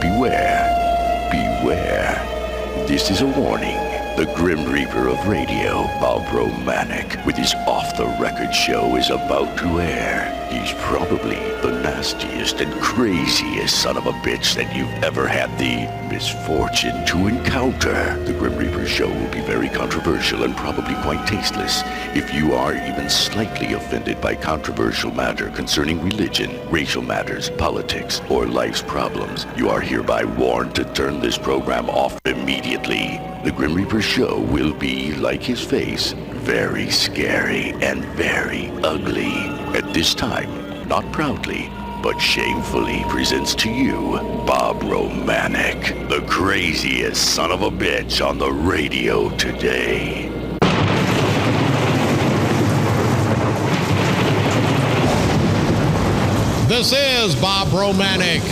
beware, beware. This is a warning. The Grim Reaper of radio, Bob Romanik, with his off-the-record show is about to air. He's probably the nastiest and craziest son of a bitch that you've ever had the misfortune to encounter. The Grim Reaper show will be very controversial and probably quite tasteless. If you are even slightly offended by controversial matter concerning religion, racial matters, politics, or life's problems, you are hereby warned to turn this program off immediately. The Grim Reaper show will be, like his face, very scary and very ugly. At this time, not proudly, but shamefully presents to you Bob Romanik, the craziest son of a bitch on the radio today. This is Bob Romanik,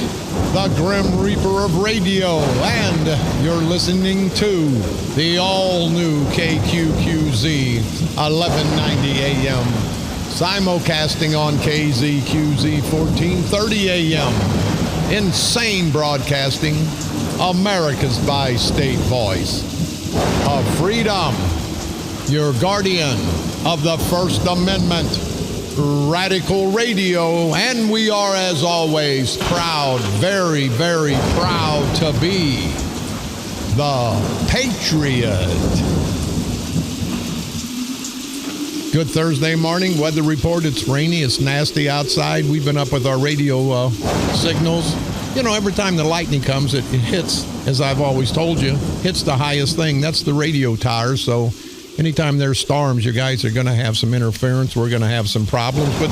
the Grim Reaper of radio, and you're listening to the all-new KQQZ 1190 AM, simulcasting on KZQZ 1430 AM. Insane broadcasting, America's bi-state voice of freedom, your guardian of the First Amendment, Radical Radio, and we are, as always, proud, very, very proud to be the Patriot. Good Thursday morning. Weather report, it's rainy, it's nasty outside. We've been up with our radio signals. You know, every time the lightning comes, it hits, as I've always told you, hits the highest thing. That's the radio tower, so anytime there's storms, you guys are going to have some interference. We're going to have some problems, but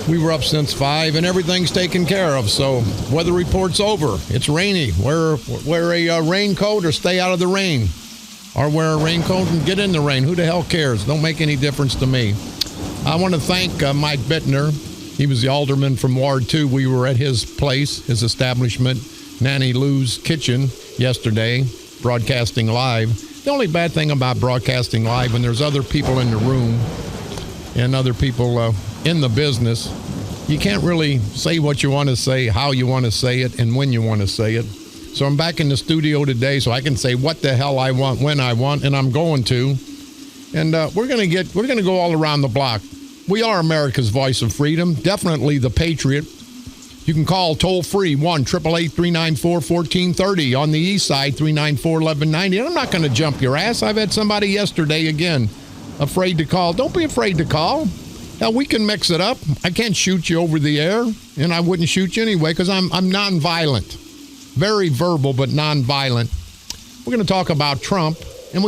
we were up since 5 and everything's taken care of. So weather report's over. It's rainy. Wear a raincoat or stay out of the rain, or wear a raincoat and get in the rain. Who the hell cares? Don't make any difference to me. I want to thank Mike Bittner. He was the alderman from Ward 2. We were at his place, his establishment, Nanny Lou's Kitchen, yesterday, broadcasting live. The only bad thing about broadcasting live, when there's other people in the room and other people in the business, you can't really say what you want to say, how you want to say it, and when you want to say it. So I'm back in the studio today so I can say what the hell I want, when I want, and I'm going to. And we're going to go all around the block. We are America's voice of freedom, definitely the Patriot. You can call toll-free 1-888-394-1430. On the east side, 394-1190. And I'm not going to jump your ass. I've had somebody yesterday, again, afraid to call. Don't be afraid to call. Hell, we can mix it up. I can't shoot you over the air, and I wouldn't shoot you anyway because I'm nonviolent. Very verbal, but nonviolent. We're going to talk about Trump, and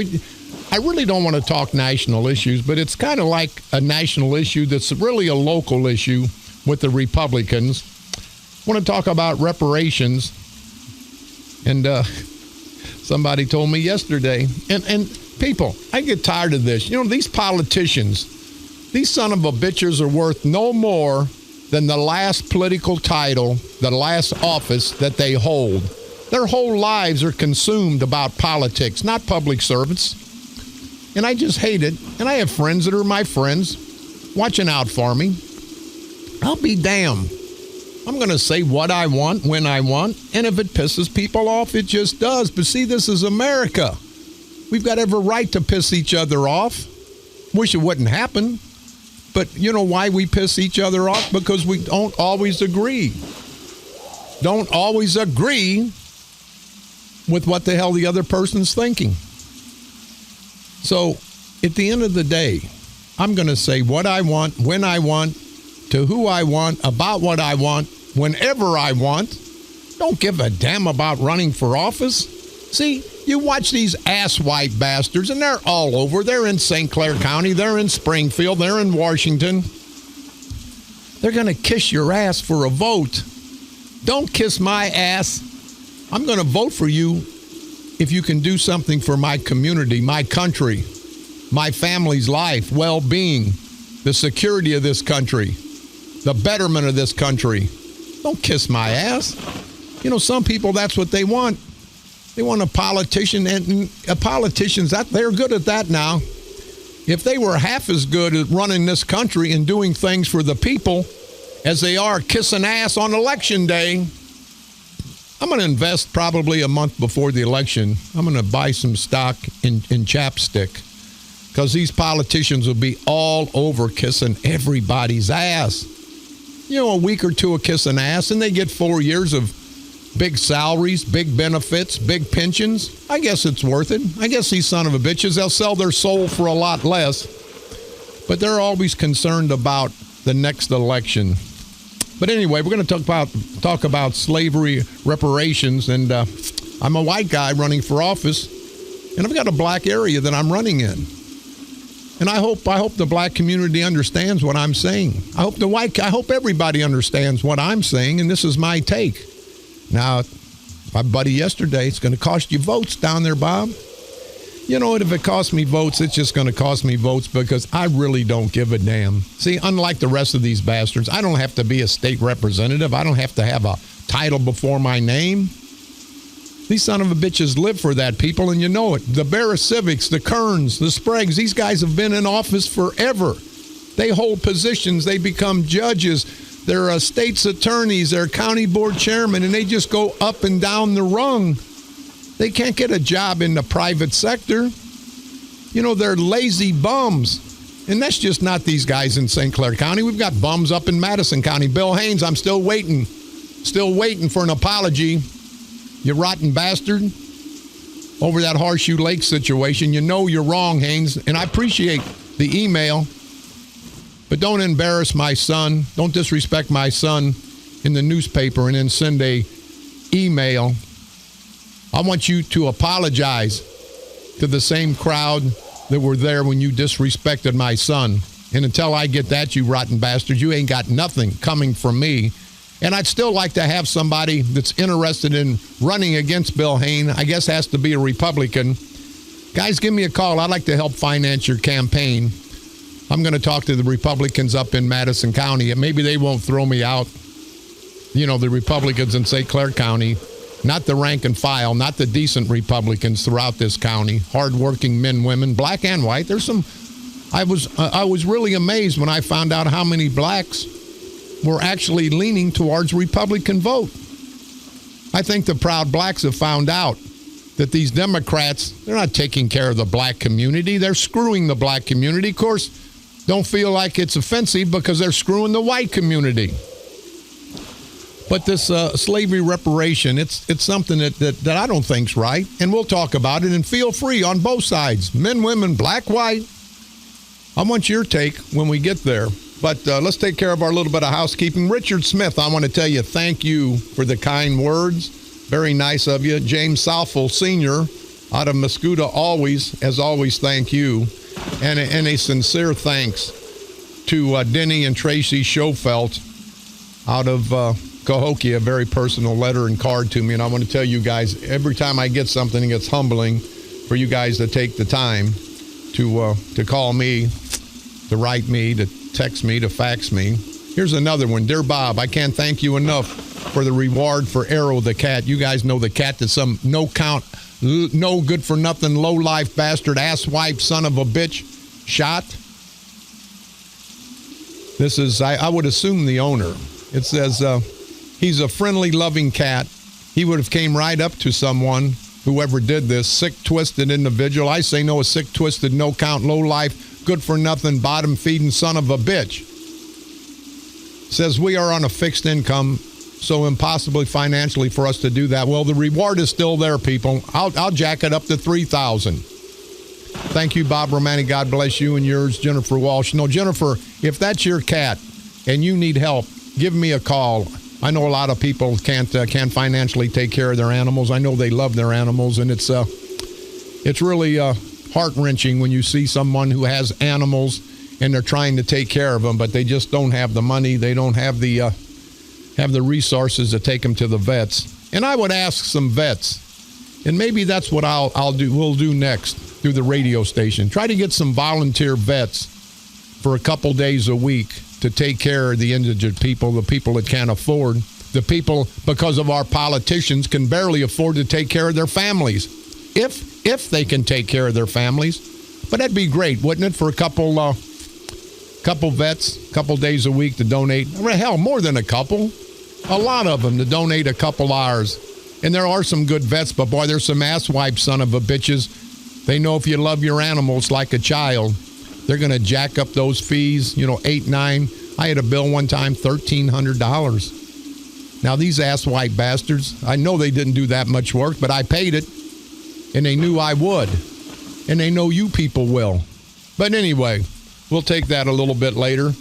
I really don't want to talk national issues, but it's kind of like a national issue that's really a local issue with the Republicans. I want to talk about reparations, and somebody told me yesterday, and people, I get tired of this. You know, these politicians, these son of a bitches are worth no more than the last political title, the last office that they hold. Their whole lives are consumed about politics, not public service. And I just hate it. And I have friends that are my friends watching out for me. I'll be damned. I'm going to say what I want, when I want, and if it pisses people off, it just does. But see, this is America. We've got every right to piss each other off. Wish it wouldn't happen. But you know why we piss each other off? Because we don't always agree. Don't always agree with what the hell the other person's thinking. So at the end of the day, I'm going to say what I want, when I want, to who I want, about what I want, whenever I want. Don't give a damn about running for office. See, you watch these ass-white bastards, and they're all over. They're in St. Clair County. They're in Springfield. They're in Washington. They're going to kiss your ass for a vote. Don't kiss my ass. I'm going to vote for you if you can do something for my community, my country, my family's life, well-being, the security of this country, the betterment of this country. Don't kiss my ass. You know, some people, that's what they want. They want a politician, and politicians, they're good at that now. If they were half as good at running this country and doing things for the people as they are kissing ass on election day, I'm going to invest probably a month before the election. I'm going to buy some stock in chapstick because these politicians will be all over kissing everybody's ass. You know, a week or two of kissing ass, and they get 4 years of big salaries, big benefits, big pensions. I guess it's worth it. I guess these son of a bitches, they'll sell their soul for a lot less. But they're always concerned about the next election. But anyway, we're going to talk about slavery reparations, and I'm a white guy running for office, and I've got a black area that I'm running in. And I hope the black community understands what I'm saying. I hope everybody understands what I'm saying, and this is my take. Now, my buddy yesterday, it's going to cost you votes down there, Bob. You know what? If it costs me votes, it's just going to cost me votes because I really don't give a damn. See, unlike the rest of these bastards, I don't have to be a state representative. I don't have to have a title before my name. These son of a bitches live for that, people, and you know it. The Barra Civics, the Kerns, the Spragues, these guys have been in office forever. They hold positions. They become judges. They're state's attorneys. They're county board chairmen, and they just go up and down the rung. They can't get a job in the private sector. You know, they're lazy bums. And that's just not these guys in St. Clair County. We've got bums up in Madison County. Bill Haynes, I'm still waiting for an apology. You rotten bastard. Over that Horseshoe Lake situation. You know you're wrong, Haynes. And I appreciate the email. But don't embarrass my son. Don't disrespect my son in the newspaper and then send a email. I want you to apologize to the same crowd that were there when you disrespected my son. And until I get that, you rotten bastards, you ain't got nothing coming from me. And I'd still like to have somebody that's interested in running against Bill Hayne. I guess has to be a Republican. Guys, give me a call. I'd like to help finance your campaign. I'm going to talk to the Republicans up in Madison County, and maybe they won't throw me out. You know, the Republicans in St. Clair County, not the rank and file, not the decent Republicans throughout this county, hardworking men, women, black and white. There's some. I was really amazed when I found out how many blacks were actually leaning towards Republican vote. I think the proud blacks have found out that these Democrats, they're not taking care of the black community. They're screwing the black community. Of course, don't feel like it's offensive because they're screwing the white community. But this slavery reparation, it's something that I don't think's right. And we'll talk about it, and feel free on both sides, men, women, black, white. I want your take when we get there. But let's take care of our little bit of housekeeping. Richard Smith, I want to tell you thank you for the kind words. Very nice of you. James Southall Sr. out of Muscuda, as always, thank you. And a sincere thanks to Denny and Tracy Schofelt out of Cahokia. A very personal letter and card to me. And I want to tell you guys, every time I get something, it's humbling for you guys to take the time to call me, to write me, to text me, to fax me. Here's another one. Dear Bob, I can't thank you enough for the reward for Arrow the cat. You guys know the cat that's some no-count, no good-for-nothing, low-life bastard, asswipe, son of a bitch shot. This is, I would assume, the owner. It says, he's a friendly, loving cat. He would have came right up to someone, whoever did this, sick, twisted individual. I say no, a sick, twisted, no-count, low-life, good-for-nothing, bottom-feeding son of a bitch. Says we are on a fixed income, so impossibly financially for us to do that. Well, the reward is still there, people. I'll jack it up to $3,000. Thank you, Bob Romanik. God bless you and yours, Jennifer Walsh. No, Jennifer, if that's your cat and you need help, give me a call. I know a lot of people can't financially take care of their animals. I know they love their animals, and it's really heart-wrenching when you see someone who has animals and they're trying to take care of them, but they just don't have the money. They don't have the resources to take them to the vets. And I would ask some vets, and maybe that's what we'll do next through the radio station. Try to get some volunteer vets for a couple days a week to take care of the indigent people, the people that can't afford, the people, because of our politicians, can barely afford to take care of their families. If they can take care of their families. But that'd be great, wouldn't it, for a couple vets, couple days a week to donate. Hell, more than a couple. A lot of them to donate a couple hours And there are some good vets, but boy, there's some asswipe son of a bitches. They know if you love your animals like a child, they're going to jack up those fees, you know, $8, $9. I had a bill one time, $1,300. Now, these asswipe bastards, I know they didn't do that much work, but I paid it, and they knew I would. And they know you people will. But anyway, we'll take that a little bit later.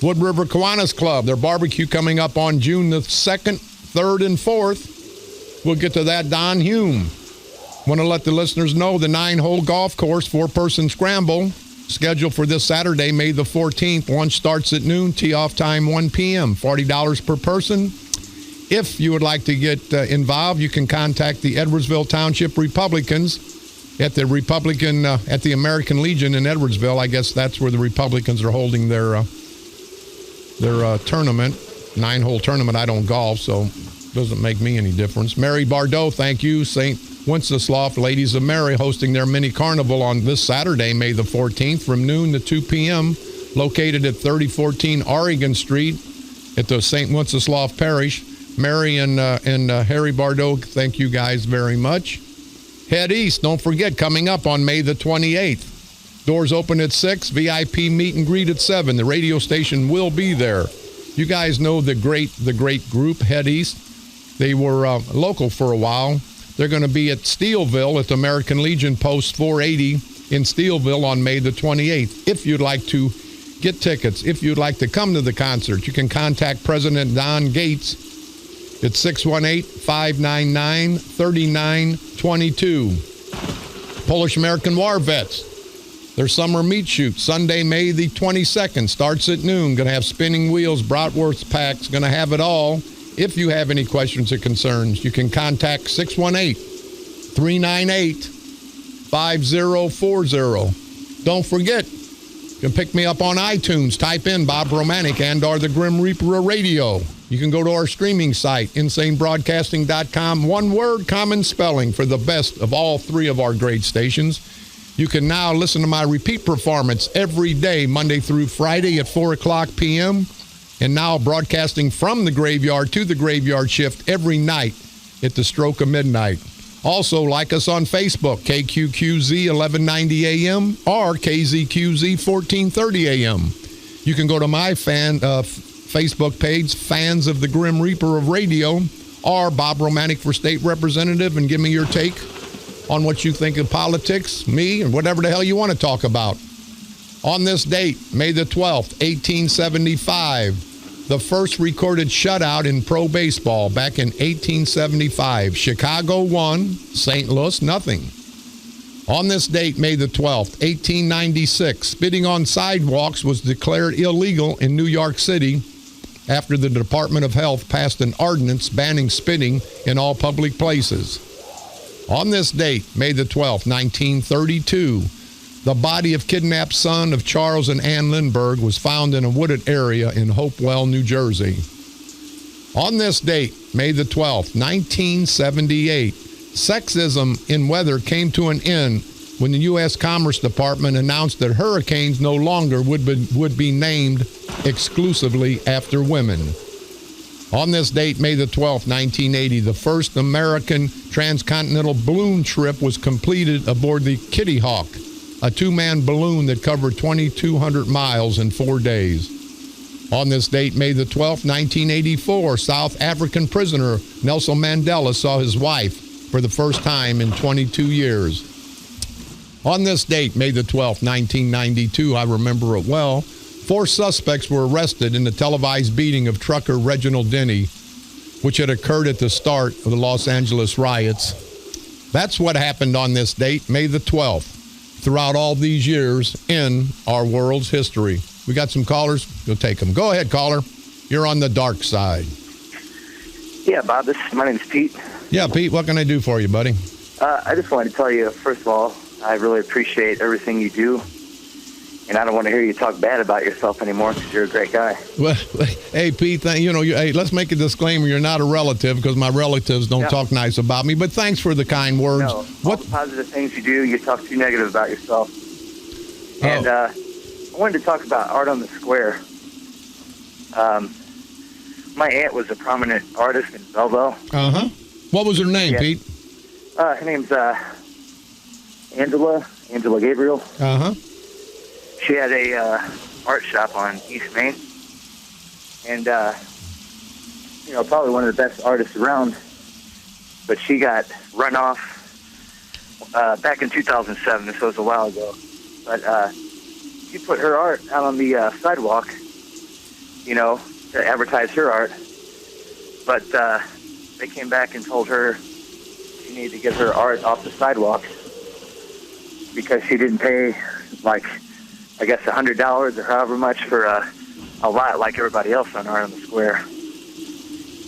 Wood River Kiwanis Club, their barbecue coming up on June the 2nd, 3rd, and 4th. We'll get to that, Don Hume. Want to let the listeners know the 9-hole golf course, 4-person scramble, scheduled for this Saturday, May the 14th. Lunch starts at noon, tee-off time 1 p.m., $40 per person. If you would like to get involved, you can contact the Edwardsville Township Republicans at the at the American Legion in Edwardsville. I guess that's where the Republicans are holding their tournament, 9-hole tournament. I don't golf, so it doesn't make me any difference. Mary Bardot, thank you. St. Wenceslaus Ladies of Mary hosting their mini carnival on this Saturday, May the 14th, from noon to 2 p.m., located at 3014 Oregon Street at the St. Wenceslaus Parish. Mary and Harry Bardot, thank you guys very much. Head East, don't forget, coming up on May the 28th. Doors open at 6, VIP meet and greet at 7. The radio station will be there. You guys know the great group, Head East. They were local for a while. They're going to be at Steelville at the American Legion Post 480 in Steelville on May the 28th. If you'd like to get tickets, if you'd like to come to the concert, you can contact President Don Gates at 618-599-3922. Polish American War Vets, their summer meat shoot, Sunday, May the 22nd, starts at noon. Going to have spinning wheels, bratwurst packs, going to have it all. If you have any questions or concerns, you can contact 618-398-5040. Don't forget, you can pick me up on iTunes. Type in Bob Romanik and or the Grim Reaper of Radio. You can go to our streaming site, insanebroadcasting.com. One word, common spelling, for the best of all 3 of our great stations. You can now listen to my repeat performance every day, Monday through Friday at 4 o'clock p.m., and now broadcasting from the graveyard to the graveyard shift every night at the stroke of midnight. Also, like us on Facebook, KQQZ 1190 AM or KZQZ 1430 AM. You can go to my Facebook page, Fans of the Grim Reaper of Radio, or Bob Romanik for State Representative, and give me your take on what you think of politics, me, and whatever the hell you want to talk about. On this date, May the 12th, 1875, the first recorded shutout in pro baseball back in 1875. Chicago won, St. Louis nothing. On this date, May the 12th, 1896, spitting on sidewalks was declared illegal in New York City after the Department of Health passed an ordinance banning spitting in all public places. On this date, May the 12th, 1932, the body of kidnapped son of Charles and Ann Lindbergh was found in a wooded area in Hopewell, New Jersey. On this date, May the 12th, 1978, sexism in weather came to an end when the U.S. Commerce Department announced that hurricanes no longer would be named exclusively after women. On this date, May the 12th, 1980, the first American transcontinental balloon trip was completed aboard the Kitty Hawk, a 2-man balloon that covered 2,200 miles in 4 days. On this date, May the 12th, 1984, South African prisoner Nelson Mandela saw his wife for the first time in 22 years. On this date, May the 12th, 1992, I remember it well, 4 suspects were arrested in the televised beating of trucker Reginald Denny, which had occurred at the start of the Los Angeles riots. That's what happened on this date, May the 12th. Throughout all these years in our world's history. We got some callers. We'll take them. Go ahead, caller. You're on the dark side. Yeah, Bob, my name's Pete. Yeah, Pete, what can I do for you, buddy? I just wanted to tell you, first of all, I really appreciate everything you do. And I don't want to hear you talk bad about yourself anymore because you're a great guy. Well, hey, Pete, hey, let's make a disclaimer. You're not a relative because my relatives don't talk nice about me. But thanks for the kind words. No, all the positive things you do, you talk too negative about yourself. And I wanted to talk about art on the square. My aunt was a prominent artist in Belleville. Uh-huh. What was her name, Pete? Her name's Angela Gabriel. Uh-huh. She had a art shop on East Main. And, probably one of the best artists around. But she got run off back in 2007. This was a while ago. But she put her art out on the sidewalk, to advertise her art. But they came back and told her she needed to get her art off the sidewalk because she didn't pay, I guess $100 or however much for a lot like everybody else on Art on the Square.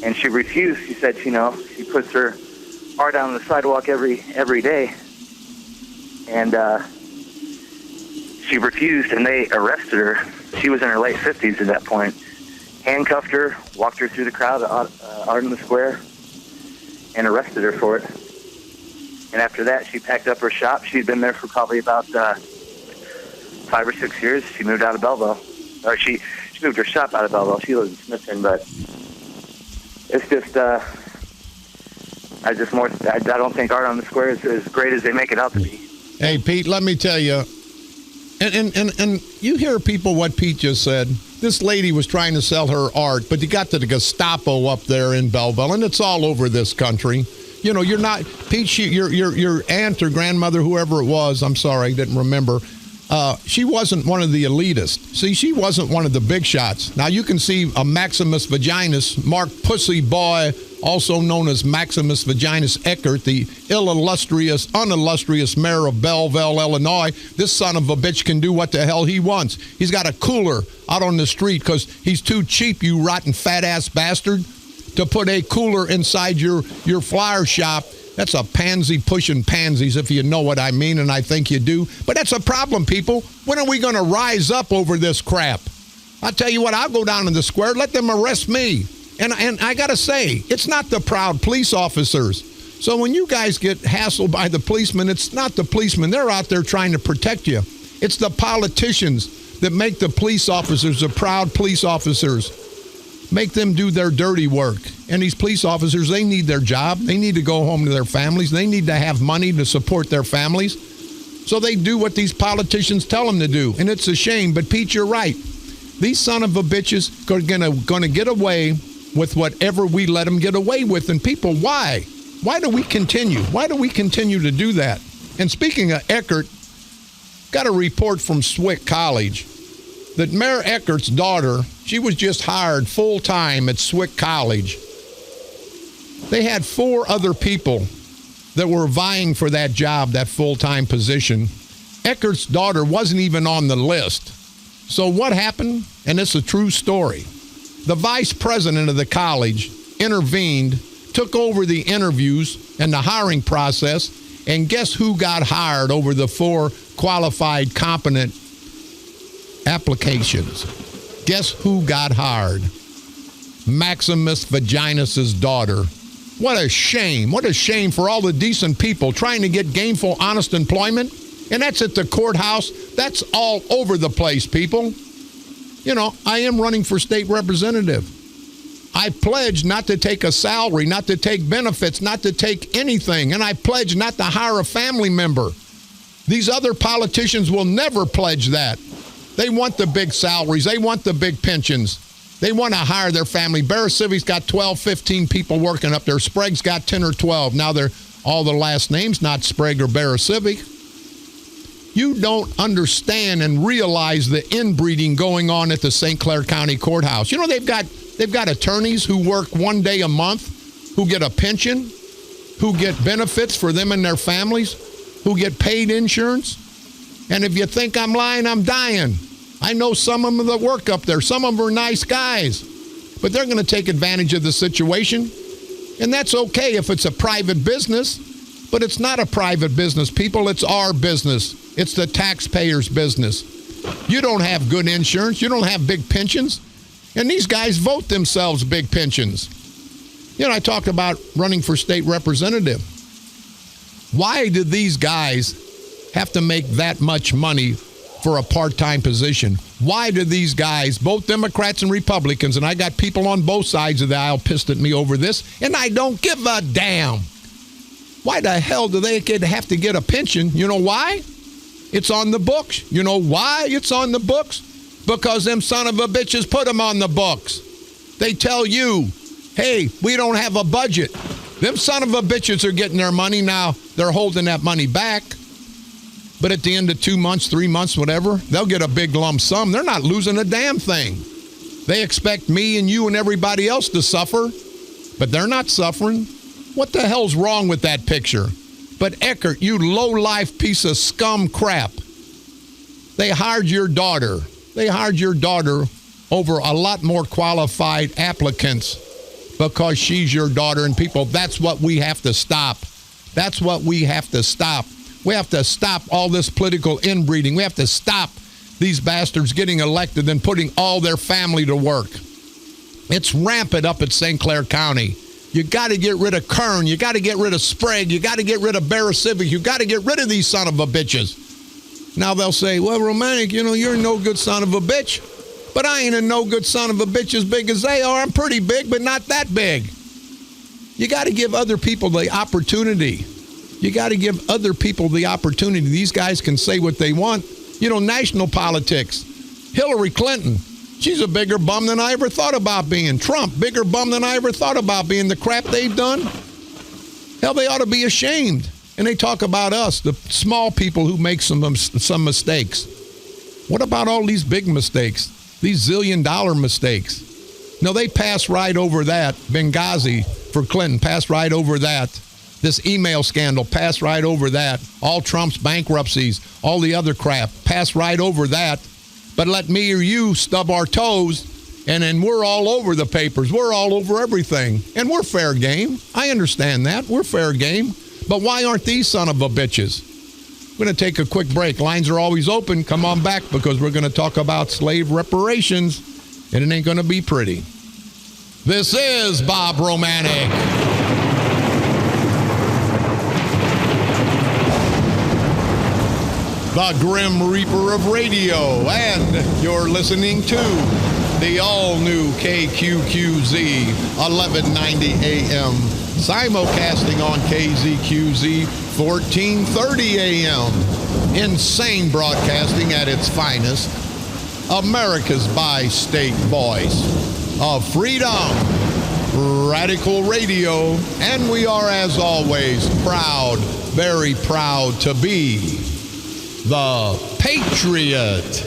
And she refused. She said, she puts her art out on the sidewalk every day. And she refused, and they arrested her. She was in her late 50s at that point. Handcuffed her, walked her through the crowd at Art on the Square, and arrested her for it. And after that, she packed up her shop. She'd been there for probably about 5 or 6 years. She moved out of Belleville. Or she moved her shop out of Belleville. She lives in Smithton, but it's just, I don't think Art on the Square is as great as they make it out to be. Hey, Pete, let me tell you, and you hear people what Pete just said. This lady was trying to sell her art, but you got the Gestapo up there in Belleville, and it's all over this country. You're not, Pete, your aunt or grandmother, whoever it was, I'm sorry, I didn't remember, she wasn't one of the elitists. See, she wasn't one of the big shots. Now, you can see a Maximus Vaginus, Mark Pussy Boy, also known as Maximus Vaginus Eckert, the unillustrious mayor of Belleville, Illinois. This son of a bitch can do what the hell he wants. He's got a cooler out on the street because he's too cheap, you rotten fat-ass bastard, to put a cooler inside your flower shop. That's a pansy pushing pansies, if you know what I mean, and I think you do. But that's a problem, people. When are we going to rise up over this crap? I'll tell you what, I'll go down to the square. Let them arrest me. And I got to say, it's not the proud police officers. So when you guys get hassled by the policemen, it's not the policemen. They're out there trying to protect you. It's the politicians that make the police officers the proud police officers. Make them do their dirty work. And these police officers, they need their job. They need to go home to their families. They need to have money to support their families. So they do what these politicians tell them to do. And it's a shame. But, Pete, you're right. These son of a bitches are going to get away with whatever we let them get away with. And people, why? Why do we continue? Why do we continue to do that? And speaking of Eckert, got a report from Swick College that Mayor Eckert's daughter, she was just hired full-time at Swick College. They had 4 other people that were vying for that job, that full-time position. Eckert's daughter wasn't even on the list. So what happened? And it's a true story. The vice president of the college intervened, took over the interviews and the hiring process, and guess who got hired over the 4 qualified, competent applications? Guess who got hired? Maximus Vaginus' daughter. What a shame. What a shame for all the decent people trying to get gainful, honest employment. And that's at the courthouse. That's all over the place, people. I am running for state representative. I pledge not to take a salary, not to take benefits, not to take anything. And I pledge not to hire a family member. These other politicians will never pledge that. They want the big salaries. They want the big pensions. They want to hire their family. Barracivic's got 12, 15 people working up there. Sprague's got 10 or 12. Now they're all the last names, not Sprague or Barracivic. You don't understand and realize the inbreeding going on at the St. Clair County Courthouse. They've got attorneys who work 1 day a month, who get a pension, who get benefits for them and their families, who get paid insurance. And if you think I'm lying, I'm dying. I know some of them that work up there. Some of them are nice guys. But they're going to take advantage of the situation. And that's okay if it's a private business. But it's not a private business, people. It's our business. It's the taxpayers' business. You don't have good insurance. You don't have big pensions. And these guys vote themselves big pensions. I talked about running for state representative. Why did these guys have to make that much money for a part-time position. Why do these guys, both Democrats and Republicans, and I got people on both sides of the aisle pissed at me over this, and I don't give a damn. Why the hell do they have to get a pension? You know why? It's on the books. You know why it's on the books? Because them son of a bitches put them on the books. They tell you, hey, we don't have a budget. Them son of a bitches are getting their money now. They're holding that money back. But at the end of 2 months, 3 months, whatever, they'll get a big lump sum. They're not losing a damn thing. They expect me and you and everybody else to suffer, but they're not suffering. What the hell's wrong with that picture? But Eckert, you low-life piece of scum crap. They hired your daughter. They hired your daughter over a lot more qualified applicants because she's your daughter. And people, that's what we have to stop. That's what we have to stop. We have to stop all this political inbreeding. We have to stop these bastards getting elected and putting all their family to work. It's rampant up at St. Clair County. You got to get rid of Kern. You got to get rid of Sprague. You got to get rid of Barra-Civic. You got to get rid of these son of a bitches. Now they'll say, well, Romanik, you're a no good son of a bitch. But I ain't a no good son of a bitch as big as they are. I'm pretty big, but not that big. You got to give other people the opportunity. You got to give other people the opportunity. These guys can say what they want. National politics. Hillary Clinton, she's a bigger bum than I ever thought about being. Trump, bigger bum than I ever thought about being. The crap they've done. Hell, they ought to be ashamed. And they talk about us, the small people who make some mistakes. What about all these big mistakes? These zillion-dollar mistakes? No, they pass right over that. Benghazi for Clinton, pass right over that. This email scandal, pass right over that. All Trump's bankruptcies, all the other crap, pass right over that. But let me or you stub our toes, and then we're all over the papers. We're all over everything. And we're fair game. I understand that. We're fair game. But why aren't these son of a bitches? We're going to take a quick break. Lines are always open. Come on back because we're going to talk about slave reparations, and it ain't going to be pretty. This is Bob Romanik. The Grim Reaper of Radio, and you're listening to the all-new KQQZ 1190 AM, simulcasting on KZQZ 1430 AM. Insane broadcasting at its finest. America's bi-state voice of freedom, radical radio, and we are, as always, proud, very proud to be the Patriot.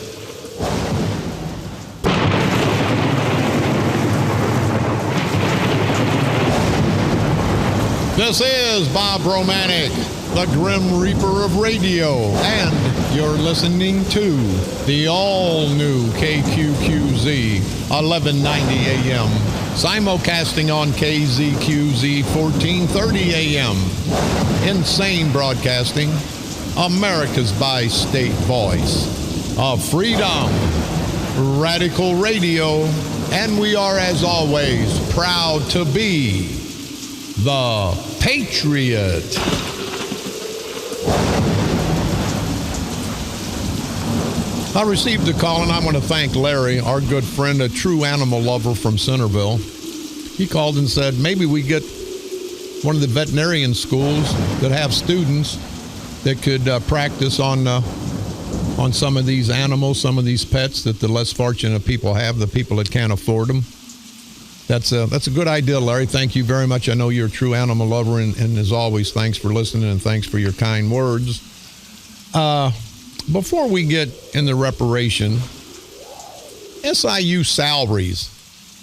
This is Bob Romanik, the Grim Reaper of Radio, and you're listening to the all-new KQQZ 1190 AM, simulcasting on KZQZ 1430 AM. Insane broadcasting. America's bi-state voice of freedom, radical radio, and we are, as always, proud to be the Patriot. I received a call, and I want to thank Larry, our good friend, a true animal lover from Centerville. He called and said, maybe we get one of the veterinarian schools that have students that could practice on some of these animals, some of these pets that the less fortunate people have, the people that can't afford them. That's a good idea, Larry. Thank you very much. I know you're a true animal lover, and as always, thanks for listening and thanks for your kind words. Before we get in the reparation, SIU salaries.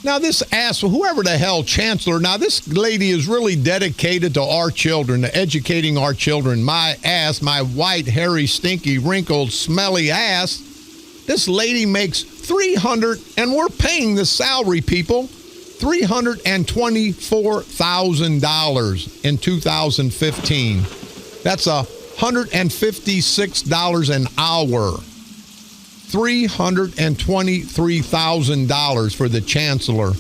Now, this asshole, whoever the hell chancellor, now this lady is really dedicated to our children, to educating our children. My ass, my white, hairy, stinky, wrinkled, smelly ass. This lady makes $300,000, and we're paying the salary, people, $324,000 in 2015. That's $156 an hour. $323,000 for the chancellor.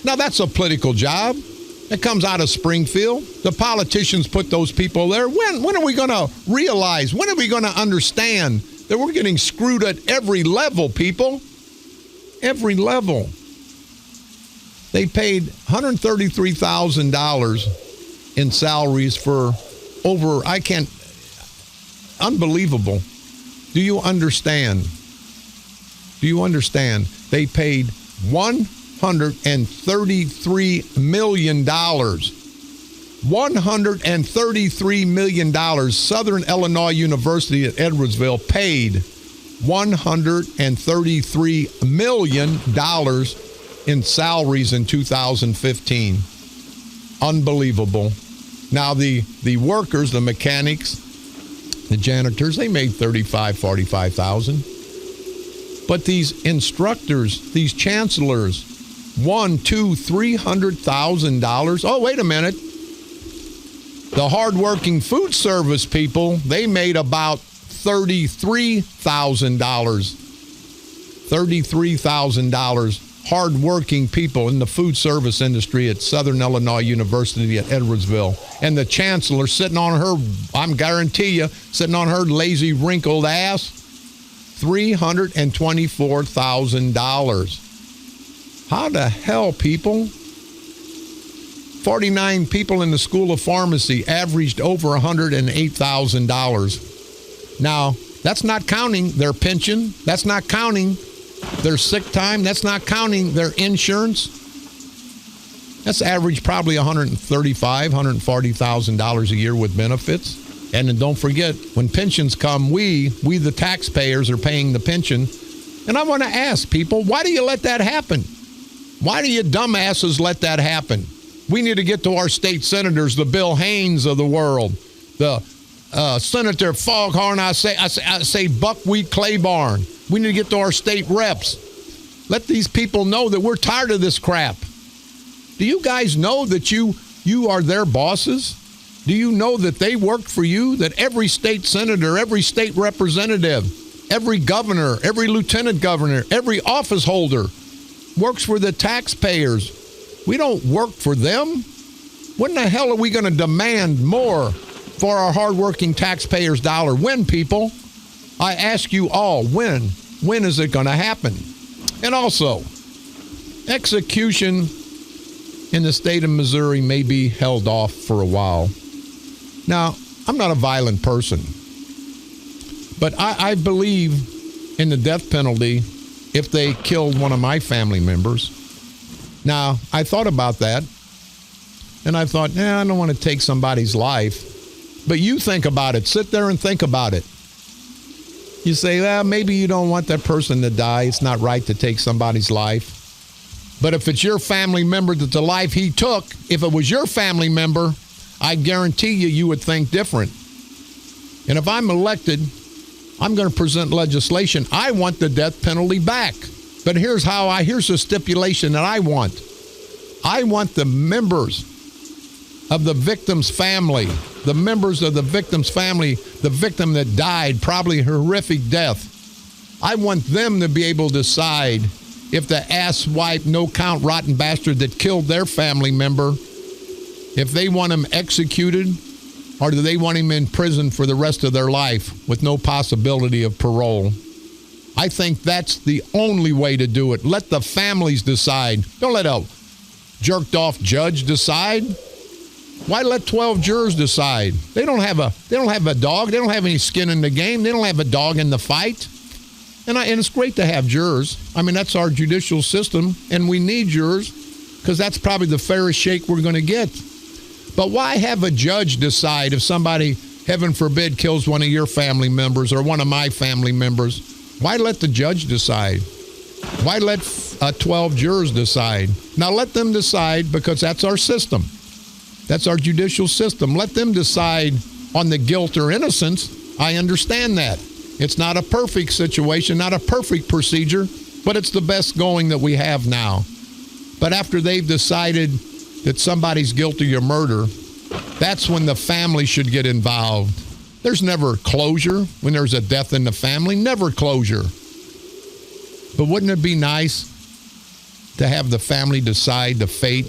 Now, that's a political job. It comes out of Springfield. The politicians put those people there. When are we going to realize, when are we going to understand That we're getting screwed at every level, people. Every level. They paid $133,000 in salaries for over, unbelievable. Do you understand? Do you understand? They paid $133 million. $133 million. Southern Illinois University at Edwardsville paid $133 million in salaries in 2015. Unbelievable. Now, the workers, the mechanics, the janitors, they made $35,000, $45,000. But these instructors, these chancellors, $100,000, $300,000. Oh, wait a minute. The hardworking food service people, they made about $33,000. $33,000. Hardworking people in the food service industry at Southern Illinois University at Edwardsville. And the chancellor sitting on her, I'm guarantee you, sitting on her lazy, wrinkled ass, $324,000. How the hell, people? 49 people in the School of Pharmacy averaged over $108,000. Now, that's not counting their pension. That's not counting their sick time. That's not counting their insurance. That's average probably $135,000, $140,000 a year with benefits. And then don't forget, when pensions come, we the taxpayers are paying the pension. And I want to ask people, why do you let that happen? Why do you dumbasses let that happen? We need to get to our state senators, the Bill Haynes of the world, the Senator Foghorn, I say Buckwheat Claiborne. We need to get to our state reps. Let these people know that we're tired of this crap. Do you guys know that you are their bosses? Do you know that they work for you? That every state senator, every state representative, every governor, every lieutenant governor, every office holder works for the taxpayers. We don't work for them. When the hell are we going to demand more for our hardworking taxpayers' dollar? When, people? I ask you all, when? When is it going to happen? And also, execution in the state of Missouri may be held off for a while. Now, I'm not a violent person, but I believe in the death penalty if they killed one of my family members. Now, I thought about that, and I thought, I don't want to take somebody's life. But you think about it. Sit there and think about it. You say, well, maybe you don't want that person to die. It's not right to take somebody's life. But if it's your family member that the life he took, if it was your family member, I guarantee you would think different. And if I'm elected, I'm going to present legislation. I want the death penalty back. But here's the stipulation that I want. I want the members of the victim's family, the members of the victim's family, the victim that died, probably a horrific death. I want them to be able to decide if the asswipe, no-count, rotten bastard that killed their family member, if they want him executed or do they want him in prison for the rest of their life with no possibility of parole. I think that's the only way to do it. Let the families decide. Don't let a jerked-off judge decide. Why let 12 jurors decide? They don't have a dog. They don't have any skin in the game. They don't have a dog in the fight. And it's great to have jurors. I mean, that's our judicial system, and we need jurors because that's probably the fairest shake we're going to get. But why have a judge decide if somebody, heaven forbid, kills one of your family members or one of my family members? Why let the judge decide? Why let 12 jurors decide? Now let them decide because that's our system. That's our judicial system. Let them decide on the guilt or innocence. I understand that. It's not a perfect situation, not a perfect procedure, but it's the best going that we have now. But after they've decided that somebody's guilty of murder, that's when the family should get involved. There's never closure when there's a death in the family, never closure. But wouldn't it be nice to have the family decide the fate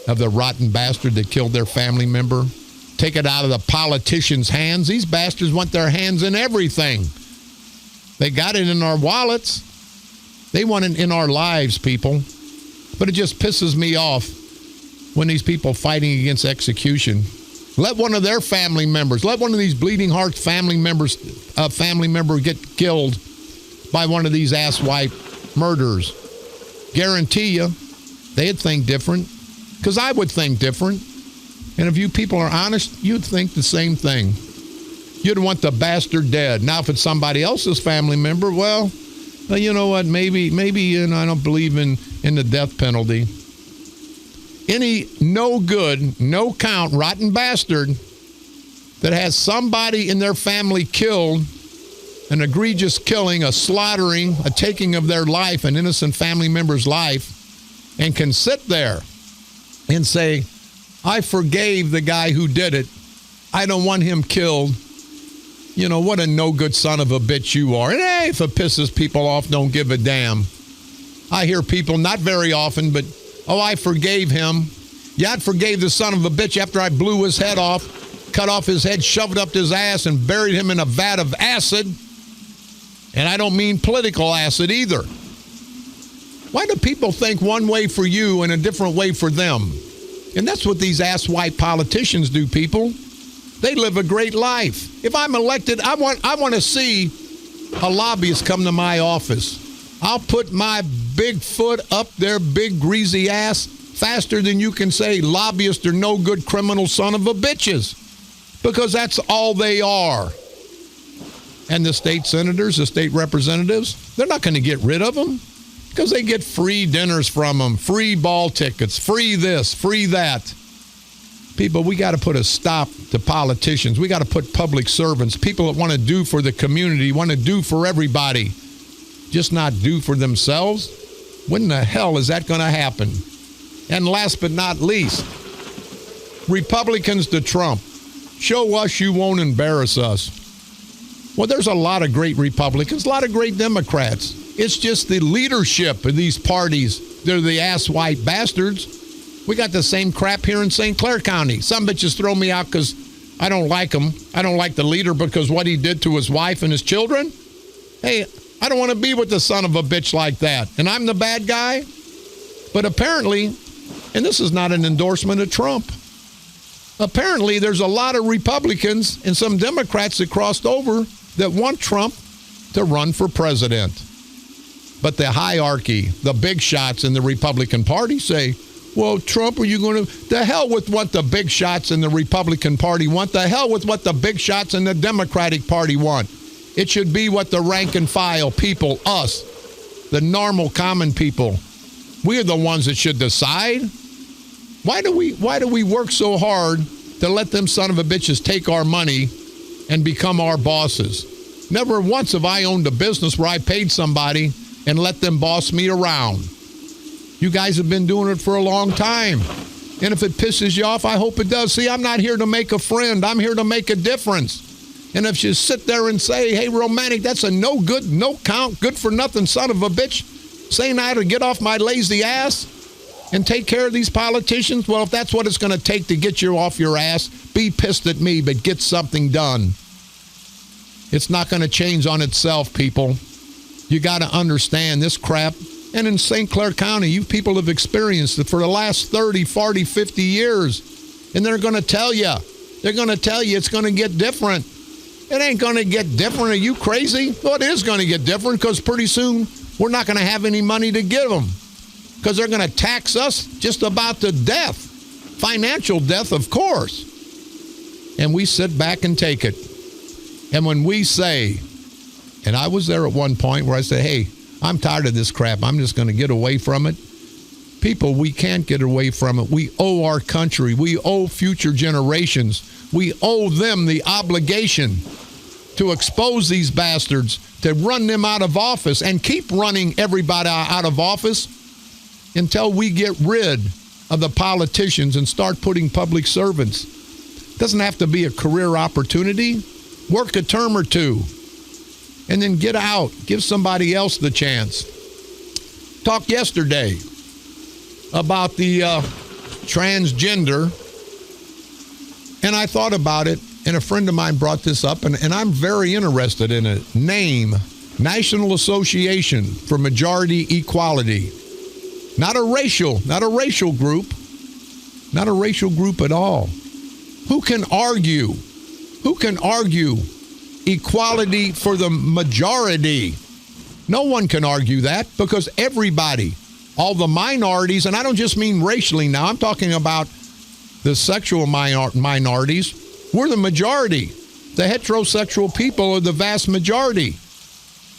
of the rotten bastard that killed their family member? Take it out of the politicians' hands. These bastards want their hands in everything. They got it in our wallets. They want it in our lives, people. But it just pisses me off when these people fighting against execution. Let one of their family members, let one of these bleeding hearts family member get killed by one of these asswipe murderers. Guarantee you, they'd think different, because I would think different. And if you people are honest, you'd think the same thing. You'd want the bastard dead. Now, if it's somebody else's family member, well, you know what? Maybe, I don't believe in the death penalty. Any no good, no count, rotten bastard that has somebody in their family killed, an egregious killing, a slaughtering, a taking of their life, an innocent family member's life, and can sit there and say, I forgave the guy who did it. I don't want him killed. You know, what a no-good son of a bitch you are. And hey, if it pisses people off, don't give a damn. I hear people, not very often, but, oh, I forgave him. Yeah, I forgave the son of a bitch after I blew his head off, cut off his head, shoved up his ass, and buried him in a vat of acid. And I don't mean political acid either. Why do people think one way for you and a different way for them? And that's what these asswipe politicians do, people. They live a great life. If I'm elected, I want to see a lobbyist come to my office. I'll put my big foot up their big greasy ass faster than you can say lobbyists are no good criminal son of a bitches. Because that's all they are. And the state senators, the state representatives, they're not going to get rid of them. Because they get free dinners from them, free ball tickets, free this, free that. People, we got to put a stop to politicians. We got to put public servants, people that want to do for the community, want to do for everybody, just not do for themselves. When the hell is that going to happen? And last but not least, Republicans to Trump. Show us you won't embarrass us. Well, there's a lot of great Republicans, a lot of great Democrats. It's just the leadership of these parties. They're the asswipe bastards. We got the same crap here in St. Clair County. Some bitches throw me out because I don't like him. I don't like the leader because what he did to his wife and his children. Hey, I don't want to be with the son of a bitch like that. And I'm the bad guy. But apparently, and this is not an endorsement of Trump, apparently there's a lot of Republicans and some Democrats that crossed over that want Trump to run for president. But the hierarchy, the big shots in the Republican Party say, well, Trump, are you going to... The hell with what the big shots in the Republican Party want. The hell with what the big shots in the Democratic Party want. It should be what the rank and file people, us, the normal common people, we're the ones that should decide. Why do we work so hard to let them son of a bitches take our money and become our bosses? Never once have I owned a business where I paid somebody and let them boss me around. You guys have been doing it for a long time. And if it pisses you off, I hope it does. See, I'm not here to make a friend. I'm here to make a difference. And if you sit there and say, hey, Romanik, that's a no good, no count, good for nothing son of a bitch, saying I had to get off my lazy ass and take care of these politicians, well, if that's what it's going to take to get you off your ass, be pissed at me, but get something done. It's not going to change on itself, people. You got to understand this crap. And in St. Clair County, you people have experienced it for the last 30, 40, 50 years. And they're going to tell you. They're going to tell you it's going to get different. It ain't going to get different. Are you crazy? Well, it is going to get different because pretty soon we're not going to have any money to give them. Because they're going to tax us just about to death. Financial death, of course. And we sit back and take it. And when we say, and I was there at one point where I said, hey, I'm tired of this crap. I'm just going to get away from it. People, we can't get away from it. We owe our country. We owe future generations. We owe them the obligation to expose these bastards, to run them out of office and keep running everybody out of office until we get rid of the politicians and start putting public servants. It doesn't have to be a career opportunity. Work a term or two and then get out. Give somebody else the chance. Talked yesterday about the transgender, and I thought about it, and a friend of mine brought this up, and I'm very interested in it. Name National Association for Majority Equality. Not a racial group. Not a racial group at all. Who can argue equality for the majority? No one can argue that, because everybody, all the minorities, and I don't just mean racially now, I'm talking about the sexual minorities, we're the majority. The heterosexual people are the vast majority.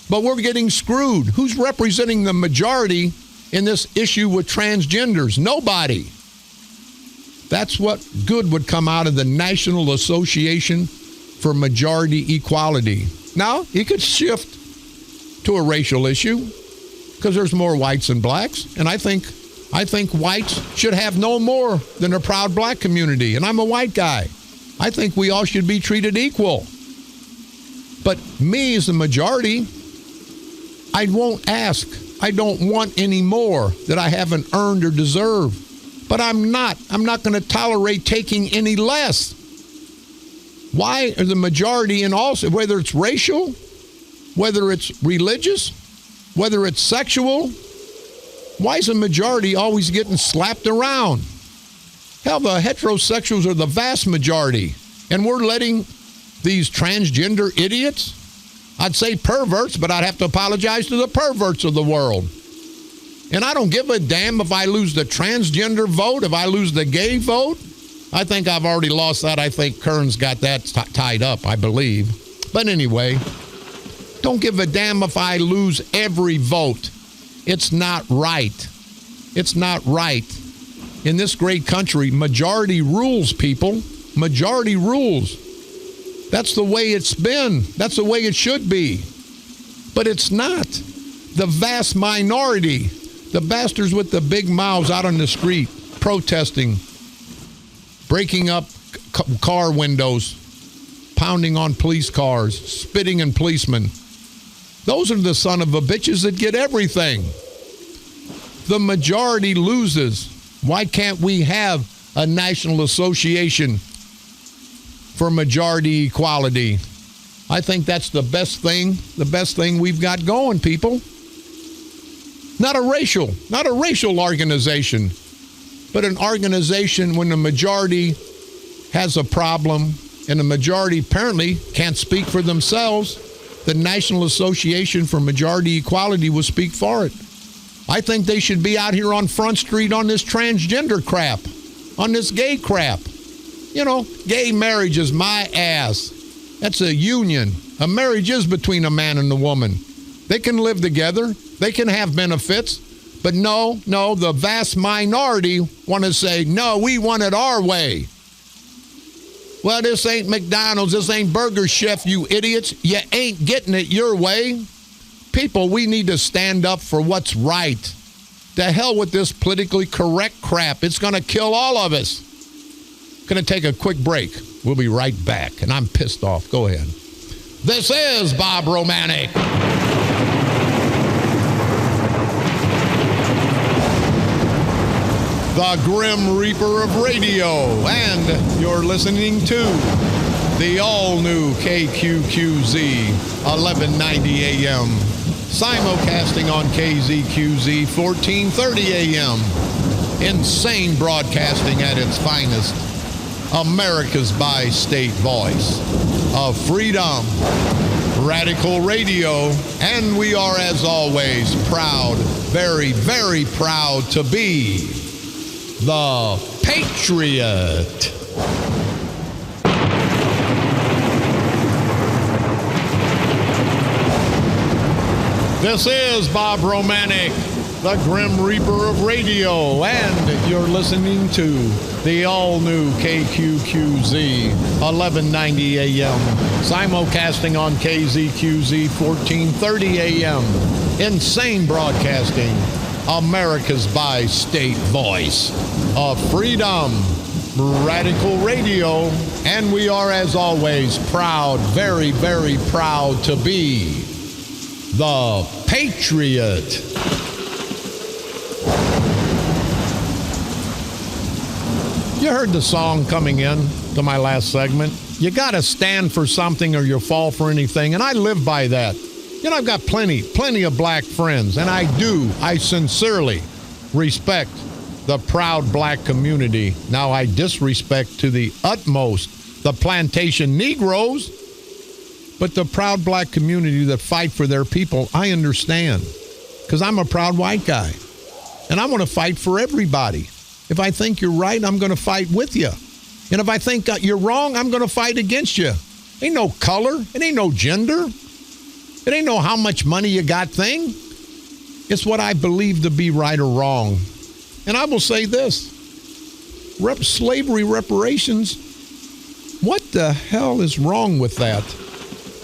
But we're getting screwed. Who's representing the majority in this issue with transgenders? Nobody. That's what good would come out of the National Association for Majority Equality. Now, you could shift to a racial issue because there's more whites than blacks. And I think whites should have no more than a proud black community. And I'm a white guy. I think we all should be treated equal. But me as the majority, I won't ask. I don't want any more that I haven't earned or deserved. But I'm not going to tolerate taking any less. Why are the majority in all, whether it's racial, whether it's religious, whether it's sexual, why is the majority always getting slapped around? Hell, the heterosexuals are the vast majority, and we're letting these transgender idiots, I'd say perverts, but I'd have to apologize to the perverts of the world. And I don't give a damn if I lose the transgender vote, if I lose the gay vote. I think I've already lost that. I think Kern's got that tied up, I believe. But anyway, don't give a damn if I lose every vote. It's not right. It's not right. In this great country, majority rules, people. Majority rules. That's the way it's been. That's the way it should be. But it's not. The vast minority, the bastards with the big mouths out on the street, protesting, breaking up car windows, pounding on police cars, spitting in policemen. Those are the son of a bitches that get everything. The majority loses. Why can't we have a national association for majority equality? I think that's the best thing we've got going, people. Not a racial organization, but an organization when the majority has a problem and the majority apparently can't speak for themselves. The National Association for Majority Equality will speak for it. I think they should be out here on Front Street on this transgender crap, on this gay crap. You know, gay marriage is my ass. That's a union. A marriage is between a man and a woman. They can live together. They can have benefits. But no, the vast minority want to say, no, we want it our way. Well, this ain't McDonald's. This ain't Burger Chef, you idiots. You ain't getting it your way. People, we need to stand up for what's right. The hell with this politically correct crap. It's going to kill all of us. Going to take a quick break. We'll be right back. And I'm pissed off. Go ahead. This is Bob Romanik. The Grim Reaper of radio. And you're listening to the all-new KQQZ 1190 AM. Simulcasting on KZQZ 1430 AM. Insane broadcasting at its finest. America's bi-state voice of freedom, radical radio, and we are, as always, proud, very, very proud to be the Patriot. This is Bob Romanik, the Grim Reaper of radio, and you're listening to the all-new KQQZ 1190 AM, simulcasting on KZQZ 1430 AM. Insane broadcasting, America's bi-state voice of freedom, radical radio, and we are, as always, proud, very, very proud to be the Patriot. You heard the song coming in to my last segment. You got to stand for something or you'll fall for anything, and I live by that. You I've got plenty of black friends, and I sincerely respect the proud black community. Now, I disrespect to the utmost the plantation Negroes, but the proud black community that fight for their people, I understand, because I'm a proud white guy, and I want to fight for everybody. If I think you're right, I'm going to fight with you. And if I think you're wrong, I'm going to fight against you. Ain't no color. It ain't no gender. It ain't no how much money you got thing. It's what I believe to be right or wrong. And I will say this. Slavery reparations, what the hell is wrong with that?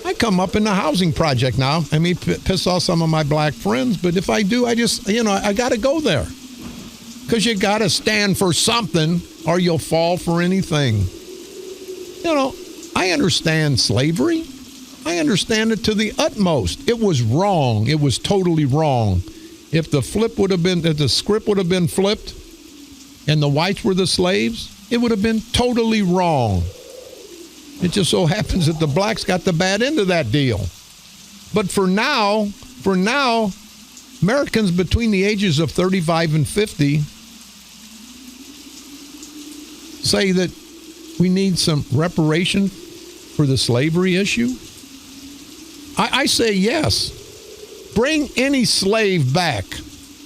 I come up in the housing project now. I may piss off some of my black friends, but if I do, I just, I got to go there. Because you got to stand for something or you'll fall for anything. I understand slavery. I understand it to the utmost. It was wrong. It was totally wrong. If the script would have been flipped and the whites were the slaves, it would have been totally wrong. It just so happens that the blacks got the bad end of that deal. But for now, Americans between the ages of 35 and 50 say that we need some reparation for the slavery issue. I say yes. Bring any slave back.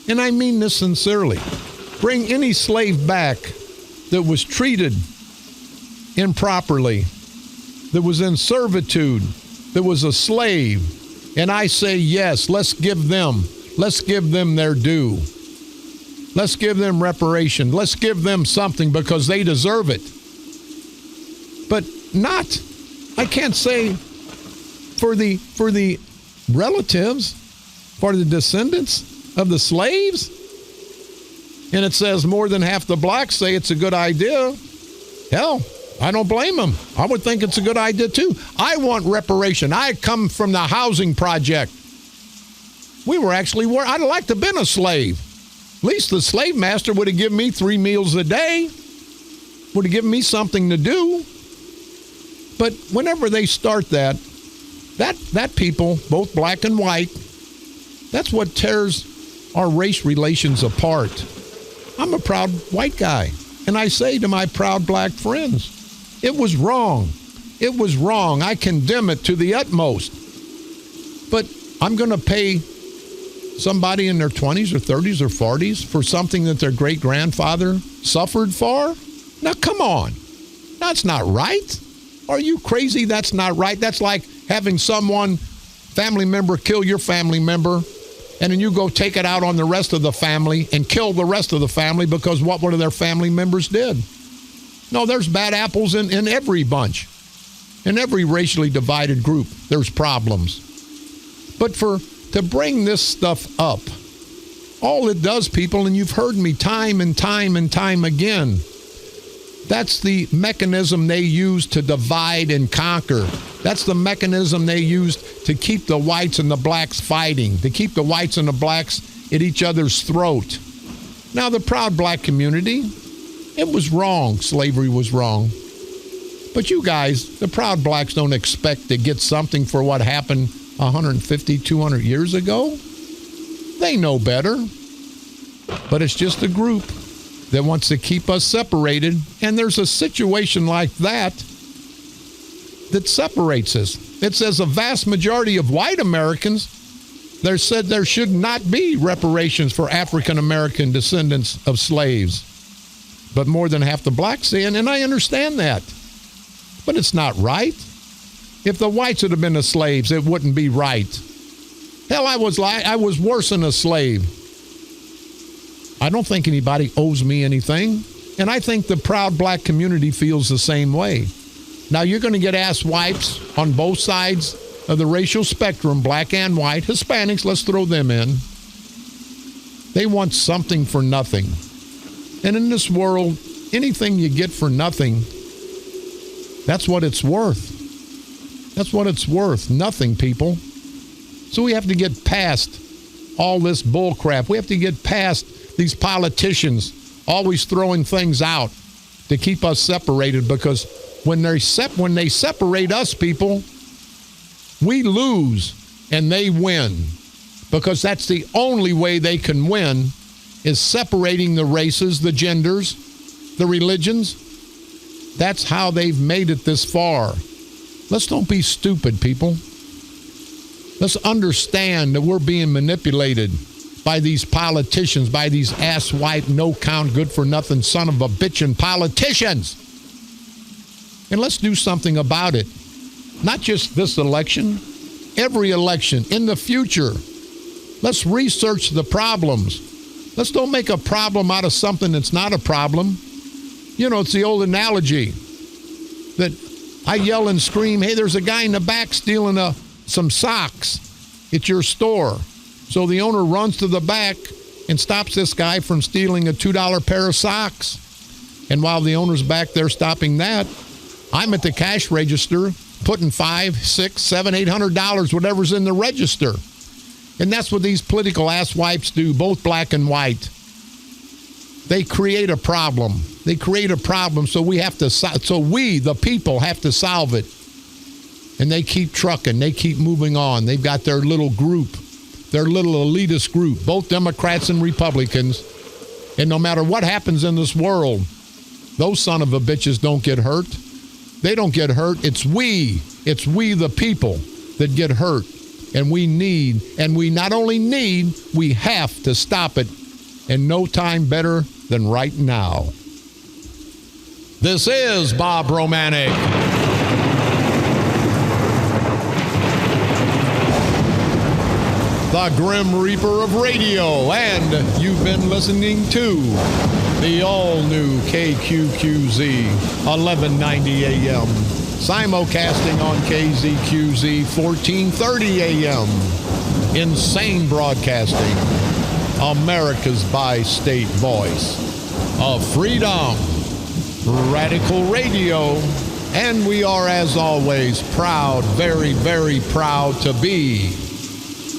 And I mean this sincerely. Bring any slave back that was treated improperly, that was in servitude, that was a slave. And I say yes, let's give them their due. Let's give them reparation. Let's give them something because they deserve it. But I can't say for the relatives, for the descendants of the slaves. And it says more than half the blacks say it's a good idea. Hell, I don't blame them. I would think it's a good idea too. I want reparation. I come from the housing project. I'd like to have been a slave. At least the slave master would have given me 3 meals a day. Would have given me something to do. But whenever they start that people, both black and white, that's what tears our race relations apart. I'm a proud white guy, and I say to my proud black friends, it was wrong. It was wrong. I condemn it to the utmost. But I'm going to pay somebody in their 20s or 30s or 40s for something that their great-grandfather suffered for? Now, come on. That's not right. Are you crazy? That's not right. That's like having family member, kill your family member, and then you go take it out on the rest of the family and kill the rest of the family because what one of their family members did. No, there's bad apples in every bunch. In every racially divided group, there's problems. But to bring this stuff up, all it does, people, and you've heard me time and time and time again, that's the mechanism they use to divide and conquer. That's the mechanism they use to keep the whites and the blacks fighting, to keep the whites and the blacks at each other's throat. Now, the proud black community, it was wrong. Slavery was wrong. But you guys, the proud blacks, don't expect to get something for what happened 150, 200 years ago. They know better. But it's just a group that wants to keep us separated. And there's a situation like that separates us. It says a vast majority of white Americans, they said there should not be reparations for African American descendants of slaves. But more than half the blacks say, and I understand that. But it's not right. If the whites had been the slaves, it wouldn't be right. Hell, I was worse than a slave. I don't think anybody owes me anything. And I think the proud black community feels the same way. Now, you're going to get ass wipes on both sides of the racial spectrum, black and white. Hispanics, let's throw them in. They want something for nothing. And in this world, anything you get for nothing, that's what it's worth. That's what it's worth. Nothing, people. So we have to get past all this bull crap. We have to get past these politicians always throwing things out to keep us separated, because when they separate us, people, we lose. and they win, because that's the only way they can win, is separating the races, the genders, the religions. That's how they've made it this far. Let's don't be stupid, people. Let's understand that we're being manipulated by these politicians, by these ass-wipe, no-count, good-for-nothing, son of a bitchin' politicians. And let's do something about it. Not just this election, every election in the future. Let's research the problems. Let's don't make a problem out of something that's not a problem. You know, it's the old analogy that I yell and scream, hey, there's a guy in the back stealing some socks at your store. So the owner runs to the back and stops this guy from stealing a $2 pair of socks. And while the owner's back there stopping that, I'm at the cash register putting $500, $600, $700, $800, whatever's in the register. And that's what these political asswipes do, both black and white. They create a problem. They create a problem, so we, the people, have to solve it. And they keep trucking. They keep moving on. They've got their little group, their little elitist group, both Democrats and Republicans. And no matter what happens in this world, those son of a bitches don't get hurt. They don't get hurt. It's we the people that get hurt. And we not only need, we have to stop it. And no time better than right now. This is Bob Romanik. The Grim Reaper of radio, and you've been listening to the all-new KQQZ 1190 AM, simulcasting on KZQZ 1430 AM. Insane Broadcasting, America's bi-state voice of freedom, radical radio, and we are, as always, proud, very, very proud to be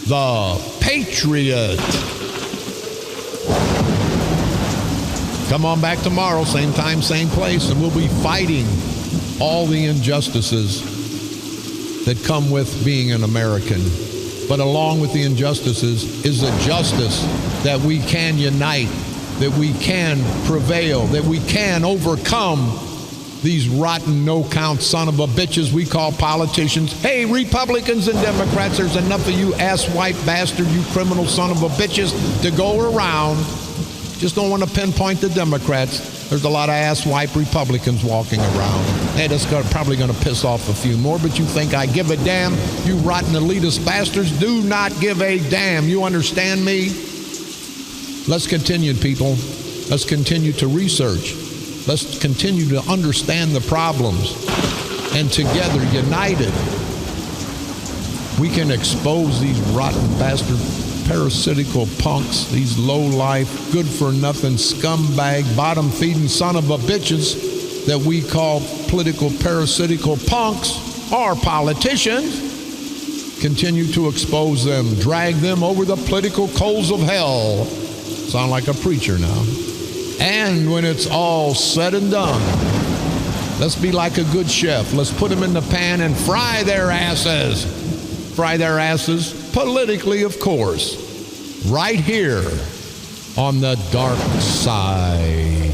the Patriot. Come on back tomorrow, same time, same place, and we'll be fighting all the injustices that come with being an American. But along with the injustices is the justice that we can unite, that we can prevail, that we can overcome these rotten, no-count son of a bitches we call politicians. Hey, Republicans and Democrats, there's enough of you ass-wipe bastard, you criminal son of a bitches to go around. Just don't want to pinpoint the Democrats. There's a lot of ass-wipe Republicans walking around. Hey, that's probably going to piss off a few more, but you think I give a damn? You rotten elitist bastards do not give a damn. You understand me? Let's continue, people. Let's continue to research. Let's continue to understand the problems. And together, united, we can expose these rotten bastard parasitical punks, these low-life, good-for-nothing scumbag, bottom-feeding son of a bitches that we call political parasitical punks, or politicians. Continue to expose them, drag them over the political coals of hell. Sound like a preacher now. And when it's all said and done, let's be like a good chef. Let's put them in the pan and fry their asses. Fry their asses politically, of course. Right here on the dark side.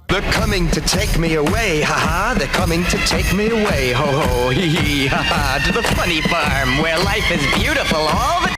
They're coming to take me away, ha-ha. They're coming to take me away, ho-ho, hee-hee, ha-ha. To the funny farm where life is beautiful all the